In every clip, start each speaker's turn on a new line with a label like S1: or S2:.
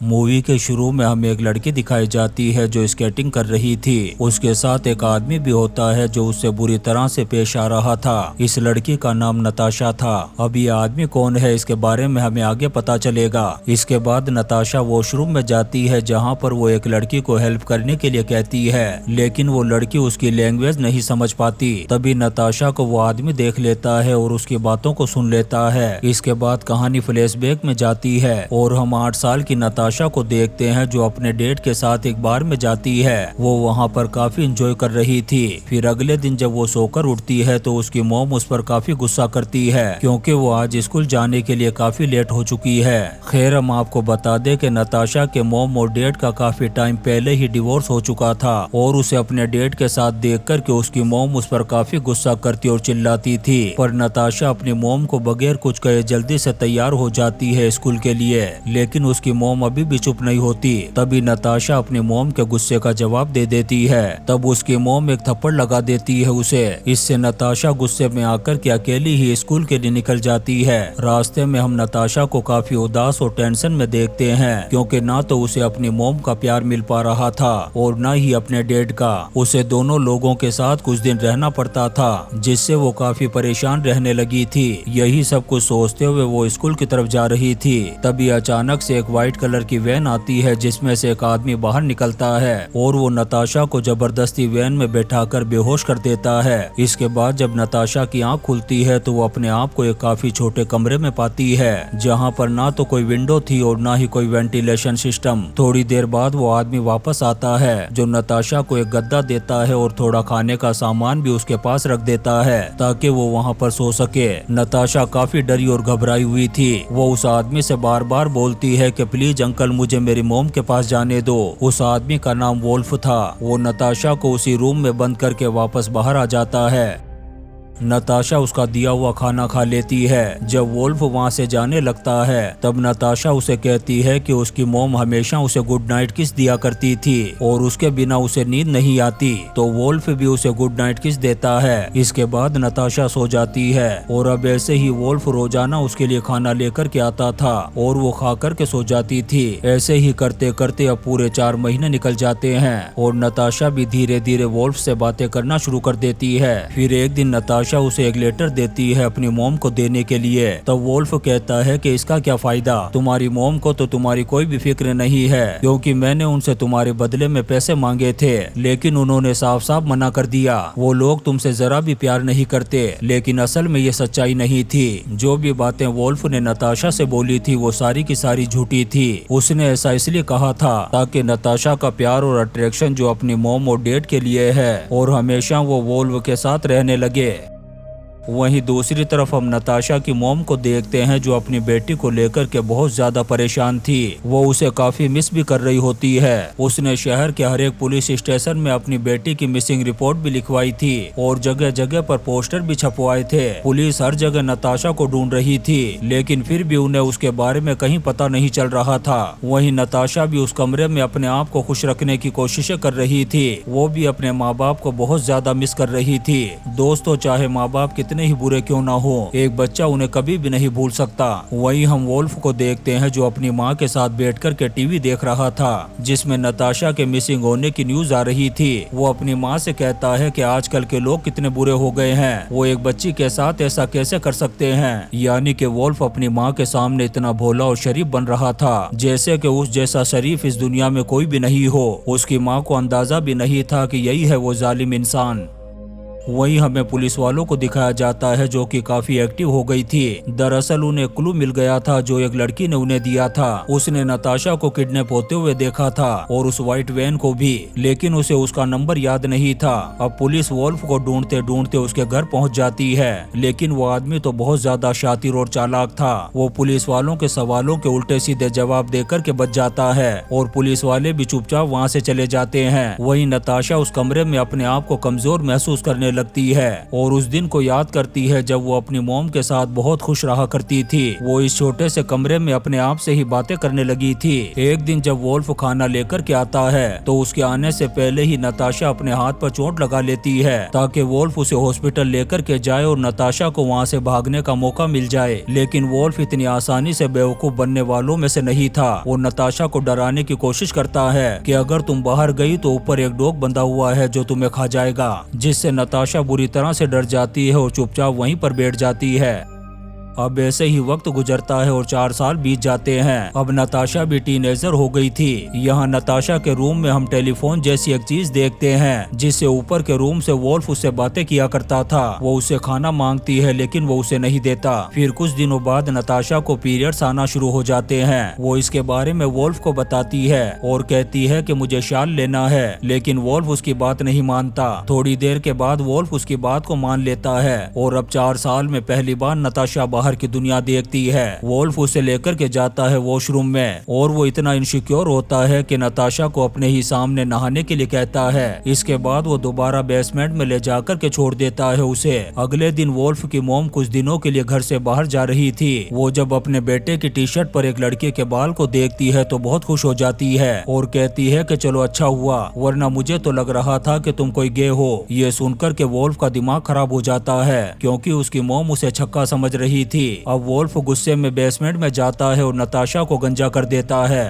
S1: Movie के शुरू में हमें एक लड़की दिखाई जाती है जो स्केटिंग कर रही थी। उसके साथ एक आदमी भी होता है जो उससे बुरी तरह से पेश आ रहा था। इस लड़की का नाम नताशा था। अब ये आदमी कौन है इसके बारे में हमें आगे पता चलेगा। इसके बाद नताशा वॉशरूम में जाती है जहाँ पर वो एक लड़की को हेल्प करने के लिए कहती है, लेकिन वो लड़की उसकी लैंग्वेज नहीं समझ पाती। तभी नताशा को वो आदमी देख लेता है और उसकी बातों को सुन लेता है। इसके बाद कहानी फ्लैशबैक में जाती है और हम 8 साल की नताशा को देखते हैं जो अपने डेट के साथ एक बार में जाती है। वो वहाँ पर काफी एंजॉय कर रही थी। फिर अगले दिन जब वो सोकर उठती है तो उसकी मॉम उस पर काफी गुस्सा करती है क्योंकि वो आज स्कूल जाने के लिए काफी लेट हो चुकी है। खैर हम आपको बता दें कि नताशा के मॉम और डेट का काफी टाइम पहले ही डिवोर्स हो चुका था और उसे अपने डेट के साथ देख कर के उसकी मॉम उस पर काफी गुस्सा करती और चिल्लाती थी। पर नताशा अपनी मॉम को बगैर कुछ कहे जल्दी से तैयार हो जाती है स्कूल के लिए, लेकिन उसकी मॉम अभी भी चुप नहीं होती। तभी नताशा अपनी मॉम के गुस्से का जवाब दे देती है। तब उसकी मॉम एक थप्पड़ लगा देती है उसे। इससे नताशा गुस्से में आकर के अकेली ही स्कूल के लिए निकल जाती है। रास्ते में हम नताशा को काफी उदास और टेंशन में देखते हैं क्योंकि ना तो उसे अपनी मॉम का प्यार मिल पा रहा था और ना ही अपने डैड का। उसे दोनों लोगों के साथ कुछ दिन रहना पड़ता था जिससे वो काफी परेशान रहने लगी थी। यही सब कुछ सोचते हुए वो स्कूल की तरफ जा रही थी। तभी अचानक से एक व्हाइट कलर की वैन आती है जिसमें से एक आदमी बाहर निकलता है और वो नताशा को जबरदस्ती वैन में बैठाकर बेहोश कर देता है। इसके बाद जब नताशा की आंख खुलती है तो वो अपने आप को एक काफी छोटे कमरे में पाती है जहां पर ना तो कोई विंडो थी और ना ही कोई वेंटिलेशन सिस्टम। थोड़ी देर बाद वो आदमी वापस आता है जो नताशा को एक गद्दा देता है और थोड़ा खाने का सामान भी उसके पास रख देता है ताकि वो वहां पर सो सके। नताशा काफी डरी और घबराई हुई थी। वो उस आदमी से बार बार बोलती है कि प्लीज अंकल मुझे मेरी मॉम के पास जाने दो। उस आदमी का नाम वोल्फ था। वो नताशा को उसी रूम में बंद करके वापस बाहर आ जाता है। नताशा उसका दिया हुआ खाना खा लेती है। जब वोल्फ वहाँ से जाने लगता है तब नताशा उसे कहती है कि उसकी मॉम हमेशा उसे गुड नाइट किस दिया करती थी और उसके बिना उसे नींद नहीं आती। तो वोल्फ भी उसे गुड नाइट किस देता है। इसके बाद नताशा सो जाती है और अब ऐसे ही वोल्फ रोजाना उसके लिए खाना लेकर के आता था और वो खा कर के सो जाती थी। ऐसे ही करते करते अब पूरे 4 महीने निकल जाते हैं और नताशा भी धीरे धीरे वोल्फ से बातें करना शुरू कर देती है। फिर एक दिन नताशा उसे एक लेटर देती है अपनी मॉम को देने के लिए। तब वोल्फ कहता है कि इसका क्या फायदा, तुम्हारी मॉम को तो तुम्हारी कोई भी फिक्र नहीं है क्योंकि मैंने उनसे तुम्हारे बदले में पैसे मांगे थे लेकिन उन्होंने साफ साफ मना कर दिया। वो लोग तुमसे जरा भी प्यार नहीं करते, लेकिन असल में ये सच्चाई नहीं थी। जो भी बातें वोल्फ ने नताशा से बोली थी वो सारी की सारी झूठी थी। उसने ऐसा इसलिए कहा था ताकि नताशा का प्यार और अट्रैक्शन जो अपनी मॉम और डैड के लिए है और हमेशा वो वोल्फ के साथ रहने लगे। वहीं दूसरी तरफ हम नताशा की मॉम को देखते हैं जो अपनी बेटी को लेकर के बहुत ज्यादा परेशान थी। वो उसे काफी मिस भी कर रही होती है। उसने शहर के हर एक पुलिस स्टेशन में अपनी बेटी की मिसिंग रिपोर्ट भी लिखवाई थी और जगह जगह पर पोस्टर भी छपवाए थे। पुलिस हर जगह नताशा को ढूंढ रही थी लेकिन फिर भी उन्हें उसके बारे में कहीं पता नहीं चल रहा था। वहीं नताशा भी उस कमरे में अपने आप को खुश रखने की कोशिशें कर रही थी। वो भी अपने माँ बाप को बहुत ज्यादा मिस कर रही थी। दोस्तों, चाहे माँ बाप कितने ही बुरे क्यों ना हो, एक बच्चा उन्हें कभी भी नहीं भूल सकता। वहीं हम वोल्फ को देखते हैं जो अपनी माँ के साथ बैठकर के टीवी देख रहा था जिसमें नताशा के मिसिंग होने की न्यूज आ रही थी। वो अपनी माँ से कहता है कि आजकल के लोग कितने बुरे हो गए हैं, वो एक बच्ची के साथ ऐसा कैसे कर सकते हैं। यानी कि वोल्फ अपनी माँ के सामने इतना भोला और शरीफ बन रहा था जैसे कि उस जैसा शरीफ इस दुनिया में कोई भी नहीं हो। उसकी माँ को अंदाजा भी नहीं था कि यही है वो जालिम इंसान। वहीं हमें पुलिस वालों को दिखाया जाता है जो कि काफी एक्टिव हो गई थी। दरअसल उन्हें क्लू मिल गया था जो एक लड़की ने उन्हें दिया था। उसने नताशा को किडनैप होते हुए देखा था और उस व्हाइट वैन को भी, लेकिन उसे उसका नंबर याद नहीं था। अब पुलिस वोल्फ को ढूंढते ढूंढते उसके घर पहुंच जाती है लेकिन वो आदमी तो बहुत ज्यादा शातिर और चालाक था। वो पुलिस वालों के सवालों के उल्टे सीधे जवाब देकर के बच जाता है और पुलिस वाले भी चुपचाप वहाँ से चले जाते हैं। वहीं नताशा उस कमरे में अपने आप को कमजोर महसूस करने लगती है और उस दिन को याद करती है जब वो अपनी मॉम के साथ बहुत खुश रहा करती थी। वो इस छोटे से कमरे में अपने आप से ही बातें करने लगी थी। एक दिन जब वोल्फ खाना लेकर के आता है तो उसके आने से पहले ही नताशा अपने हाथ पर चोट लगा लेती है ताकि वोल्फ उसे हॉस्पिटल लेकर के जाए और नताशा को वहाँ से भागने का मौका मिल जाए। लेकिन वोल्फ इतनी आसानी से बेवकूफ बनने वालों में से नहीं था। वो नताशा को डराने की कोशिश करता है कि अगर तुम बाहर गई तो ऊपर एक डॉग बंधा हुआ है जो तुम्हें खा जाएगा, जिससे नताशा बुरी तरह से डर जाती है और चुपचाप वहीं पर बैठ जाती है। अब ऐसे ही वक्त गुजरता है और 4 साल बीत जाते हैं। अब नताशा भी टीनेजर हो गई थी। यहाँ नताशा के रूम में हम टेलीफोन जैसी एक चीज देखते हैं जिससे ऊपर के रूम से वोल्फ उससे बातें किया करता था। वो उससे खाना मांगती है लेकिन वो उसे नहीं देता। फिर कुछ दिनों बाद नताशा को पीरियड्स आना शुरू हो जाते हैं। वो इसके बारे में वोल्फ को बताती है और कहती है कि मुझे शाल लेना है, लेकिन वोल्फ उसकी बात नहीं मानता। थोड़ी देर के बाद वोल्फ उसकी बात को मान लेता है और अब 4 साल में पहली बार नताशा बाहर की दुनिया देखती है। वोल्फ उसे लेकर के जाता है वॉशरूम में और वो इतना इनसिक्योर होता है कि नताशा को अपने ही सामने नहाने के लिए कहता है। इसके बाद वो दोबारा बेसमेंट में ले जाकर के छोड़ देता है उसे। अगले दिन वोल्फ की मॉम कुछ दिनों के लिए घर से बाहर जा रही थी। वो जब अपने बेटे की टी शर्ट पर एक लड़के के बाल को देखती है तो बहुत खुश हो जाती है और कहती है कि चलो अच्छा हुआ, वरना मुझे तो लग रहा था कि तुम कोई गे हो। ये सुनकर के वोल्फ का दिमाग खराब हो जाता है क्योंकि उसकी मॉम उसे छक्का समझ रही थी। अब वोल्फ गुस्से में बेसमेंट में जाता है और नताशा को गंजा कर देता है।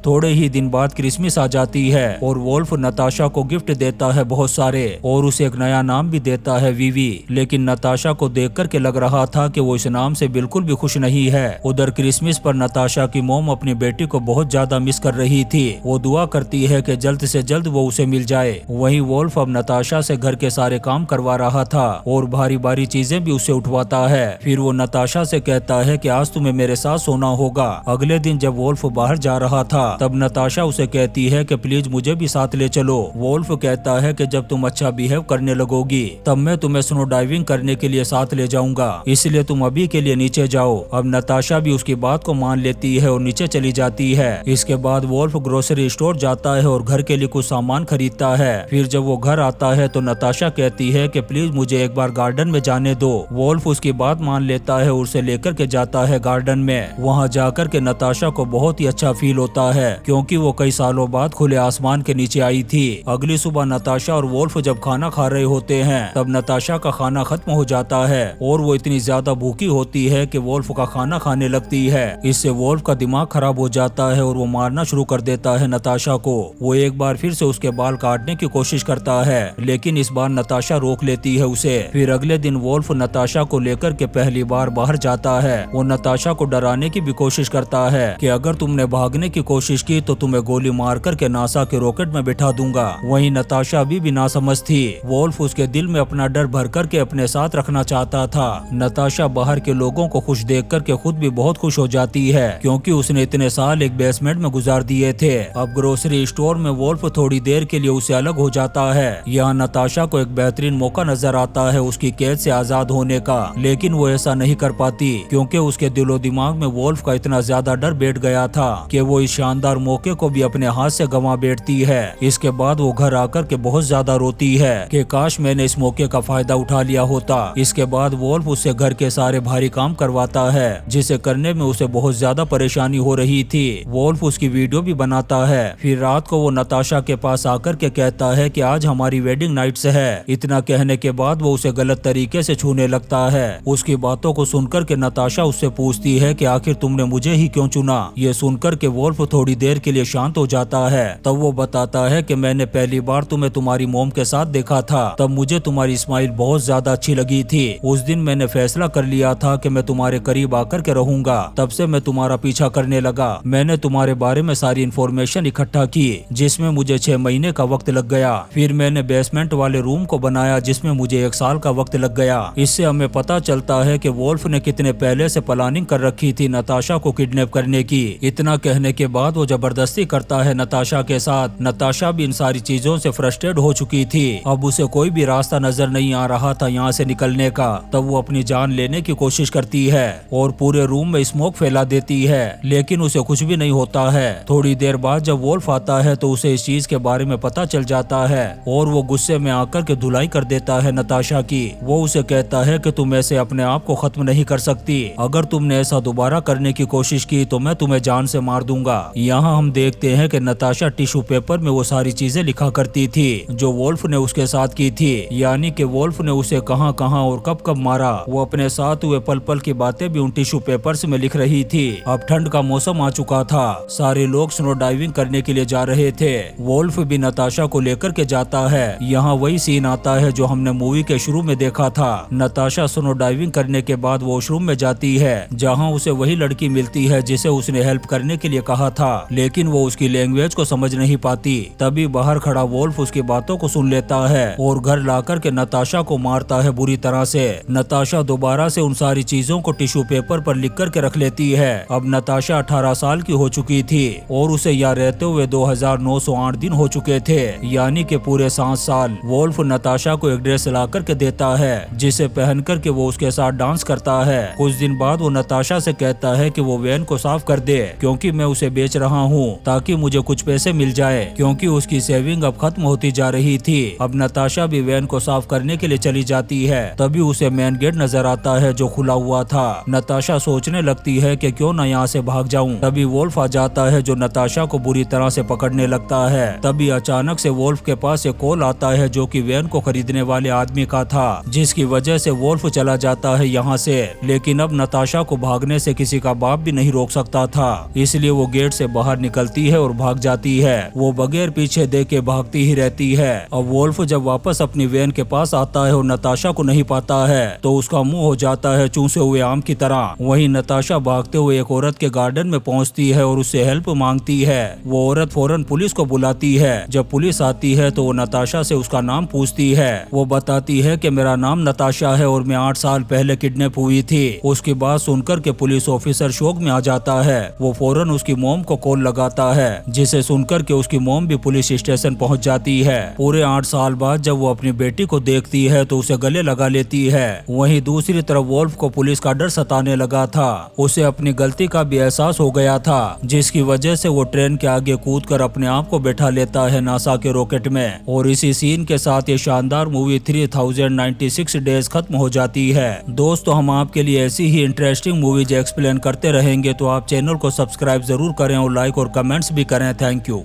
S1: थोड़े ही दिन बाद क्रिसमस आ जाती है और वोल्फ नताशा को गिफ्ट देता है बहुत सारे और उसे एक नया नाम भी देता है वीवी। लेकिन नताशा को देखकर के लग रहा था कि वो इस नाम से बिल्कुल भी खुश नहीं है। उधर क्रिसमस पर नताशा की मॉम अपनी बेटी को बहुत ज्यादा मिस कर रही थी। वो दुआ करती है कि जल्द से जल्द वो उसे मिल जाए। वहीं वोल्फ अब नताशा से घर के सारे काम करवा रहा था और भारी भारी चीजें भी उसे उठवाता है। फिर वो नताशा से कहता है कि आज तुम्हें मेरे साथ सोना होगा। अगले दिन जब वोल्फ बाहर जा रहा था तब नताशा उसे कहती है कि प्लीज मुझे भी साथ ले चलो। वोल्फ कहता है कि जब तुम अच्छा बिहेव करने लगोगी तब मैं तुम्हें स्नो डाइविंग करने के लिए साथ ले जाऊंगा, इसलिए तुम अभी के लिए नीचे जाओ। अब नताशा भी उसकी बात को मान लेती है और नीचे चली जाती है। इसके बाद वोल्फ ग्रोसरी स्टोर जाता है और घर के लिए कुछ सामान खरीदता है। फिर जब वो घर आता है तो नताशा कहती है कि प्लीज मुझे एक बार गार्डन में जाने दो। वोल्फ उसकी बात मान लेता है और उसे लेकर के जाता है गार्डन में। वहाँ जाकर के नताशा को बहुत ही अच्छा फील होता है क्योंकि वो कई सालों बाद खुले आसमान के नीचे आई थी। अगली सुबह नताशा और वोल्फ जब खाना खा रहे होते हैं तब नताशा का खाना खत्म हो जाता है और वो इतनी ज्यादा भूखी होती है कि वोल्फ का खाना खाने लगती है। इससे वोल्फ का दिमाग खराब हो जाता है और वो मारना शुरू कर देता है नताशा को। वो एक बार फिर से उसके बाल काटने की कोशिश करता है लेकिन इस बार नताशा रोक लेती है उसे। फिर अगले दिन वोल्फ नताशा को लेकर के पहली बार बाहर जाता है। वो नताशा को डराने की भी कोशिश करता है कि अगर तुमने भागने की कोशिश की तो तुम्हें गोली मार करके नासा के रॉकेट में बिठा दूंगा। वहीं नताशा अभी भी नासमझ थी। वोल्फ उसके दिल में अपना डर भर करके अपने साथ रखना चाहता था। नताशा बाहर के लोगों को खुश देख करके खुद भी बहुत खुश हो जाती है क्योंकि उसने इतने साल एक बेसमेंट में गुजार दिए थे। अब ग्रोसरी स्टोर में वोल्फ थोड़ी देर के लिए उसे अलग हो जाता है। यहाँ नताशा को एक बेहतरीन मौका नजर आता है उसकी कैद से आजाद होने का, लेकिन वो ऐसा नहीं कर पाती क्योंकि उसके दिलो दिमाग में वोल्फ का इतना ज्यादा डर बैठ गया था कि वो इस शानदार मौके को भी अपने हाथ से गंवा बैठती है। इसके बाद वो घर आकर के बहुत ज्यादा रोती है कि काश मैंने इस मौके का फायदा उठा लिया होता। इसके बाद वोल्फ उससे घर के सारे भारी काम करवाता है जिसे करने में उसे बहुत ज्यादा परेशानी हो रही थी। वोल्फ उसकी वीडियो भी बनाता है। फिर रात को वो नताशा के पास आकर के कहता है कि आज हमारी वेडिंग नाइट से है। इतना कहने के बाद वो उसे गलत तरीके से छूने लगता है। उसकी बातों को सुनकर के नताशा उससे पूछती है कि आखिर तुमने मुझे ही क्यों चुना। ये सुनकर के वोल्फ थोड़ी देर के लिए शांत हो जाता है। तब वो बताता है कि मैंने पहली बार तुम्हें तुम्हारी मॉम के साथ देखा था तब मुझे तुम्हारी स्माइल बहुत ज्यादा अच्छी लगी थी। उस दिन मैंने फैसला कर लिया था कि मैं तुम्हारे करीब आकर के रहूंगा। तब से मैं तुम्हारा पीछा करने लगा। मैंने तुम्हारे बारे में सारी इन्फॉर्मेशन इकट्ठा की जिसमें मुझे 6 महीने का वक्त लग गया। फिर मैंने बेसमेंट वाले रूम को बनाया जिसमें मुझे 1 साल का वक्त लग गया। इससे हमें पता चलता है कि वोल्फ ने कितने पहले से प्लानिंग कर रखी थी नताशा को किडनैप करने की। इतना कहने के बाद वो जबरदस्ती करता है नताशा के साथ। नताशा भी इन सारी चीजों से फ्रस्ट्रेट हो चुकी थी। अब उसे कोई भी रास्ता नजर नहीं आ रहा था यहाँ से निकलने का। तब वो अपनी जान लेने की कोशिश करती है और पूरे रूम में स्मोक फैला देती है, लेकिन उसे कुछ भी नहीं होता है। थोड़ी देर बाद जब वोल्फ आता है तो उसे इस चीज के बारे में पता चल जाता है और वो गुस्से में आकर के धुलाई कर देता है नताशा की। वो उसे कहता है कि तुम ऐसे अपने आप को खत्म नहीं कर सकती। अगर तुमने ऐसा दोबारा करने की कोशिश की तो मैं तुम्हें जान से मार दूंगा। यहाँ हम देखते हैं कि नताशा टिश्यू पेपर में वो सारी चीजें लिखा करती थी जो वोल्फ ने उसके साथ की थी, यानी कि वोल्फ ने उसे कहां कहां और कब कब मारा। वो अपने साथ हुए पल पल की बातें भी उन टिश्यू पेपर्स में लिख रही थी। अब ठंड का मौसम आ चुका था, सारे लोग स्नो डाइविंग करने के लिए जा रहे थे। वोल्फ भी नताशा को लेकर के जाता है। यहाँ वही सीन आता है जो हमने मूवी के शुरू में देखा था। नताशा स्नो डाइविंग करने के बाद वॉशरूम में जाती है जहाँ उसे वही लड़की मिलती है जिसे उसने हेल्प करने के लिए कहा था, लेकिन वो उसकी लैंग्वेज को समझ नहीं पाती। तभी बाहर खड़ा वोल्फ उसकी बातों को सुन लेता है और घर लाकर के नताशा को मारता है बुरी तरह से। नताशा दोबारा से उन सारी चीजों को टिश्यू पेपर पर लिख कर के रख लेती है। अब नताशा 18 साल की हो चुकी थी और उसे यहाँ रहते हुए 2908 दिन हो चुके थे, यानी कि पूरे 7 साल। वोल्फ नताशा को एक ड्रेस ला करके देता है जिसे पहन करके वो उसके साथ डांस करता है। कुछ दिन बाद वो नताशा से कहता है कि वो वैन को साफ कर दे क्योंकि मैं उसे बेच रहा हूँ ताकि मुझे कुछ पैसे मिल जाए, क्योंकि उसकी सेविंग अब खत्म होती जा रही थी। अब नताशा भी वैन को साफ करने के लिए चली जाती है। तभी उसे मेन गेट नजर आता है जो खुला हुआ था। नताशा सोचने लगती है कि क्यों न यहाँ से भाग जाऊं। तभी वोल्फ आ जाता है जो नताशा को बुरी तरह से पकड़ने लगता है। तभी अचानक से वोल्फ के पास एक कॉल आता है जो कि वैन को खरीदने वाले आदमी का था, जिसकी वजह से वोल्फ चला जाता है यहाँ से। लेकिन अब नताशा को भागने से किसी का बाप भी नहीं रोक सकता था, इसलिए वो गेट से बाहर निकलती है और भाग जाती है। वो बगैर पीछे देखे भागती ही रहती है। अब वोल्फ जब वापस अपनी वैन के पास आता है और नताशा को नहीं पाता है तो उसका मुंह हो जाता है चूसे हुए आम की तरह। वहीं नताशा भागते हुए एक औरत के गार्डन में पहुंचती है और उससे हेल्प मांगती है। वो औरत फौरन पुलिस को बुलाती है। जब पुलिस आती है तो वो नताशा से उसका नाम पूछती है। वो बताती है कि मेरा नाम नताशा है और मैं 8 साल पहले किडनैप हुई थी। उसकी बात सुनकर के पुलिस ऑफिसर शौक में आ जाता है। वो फौरन उसकी मॉम को कॉल लगाता है, जिसे सुनकर के उसकी मॉम भी पुलिस स्टेशन पहुंच जाती है। पूरे 8 साल बाद जब वो अपनी बेटी को देखती है तो उसे गले लगा लेती है। वहीं दूसरी तरफ वोल्फ को पुलिस का डर सताने लगा था। उसे अपनी गलती का भी एहसास हो गया था, जिसकी वजह से वो ट्रेन के आगे कूदकर अपने आप को बैठा लेता है नासा के रॉकेट में। और इसी सीन के साथ ये शानदार मूवी 3096 डेज खत्म हो जाती है। दोस्तों, हम आपके लिए ऐसी ही इंटरेस्टिंग मूवीज एक्सप्लेन करते रहेंगे, तो आप चैनल को सब्सक्राइब जरूर करें और लाइक और कमेंट्स भी करें। Thank you.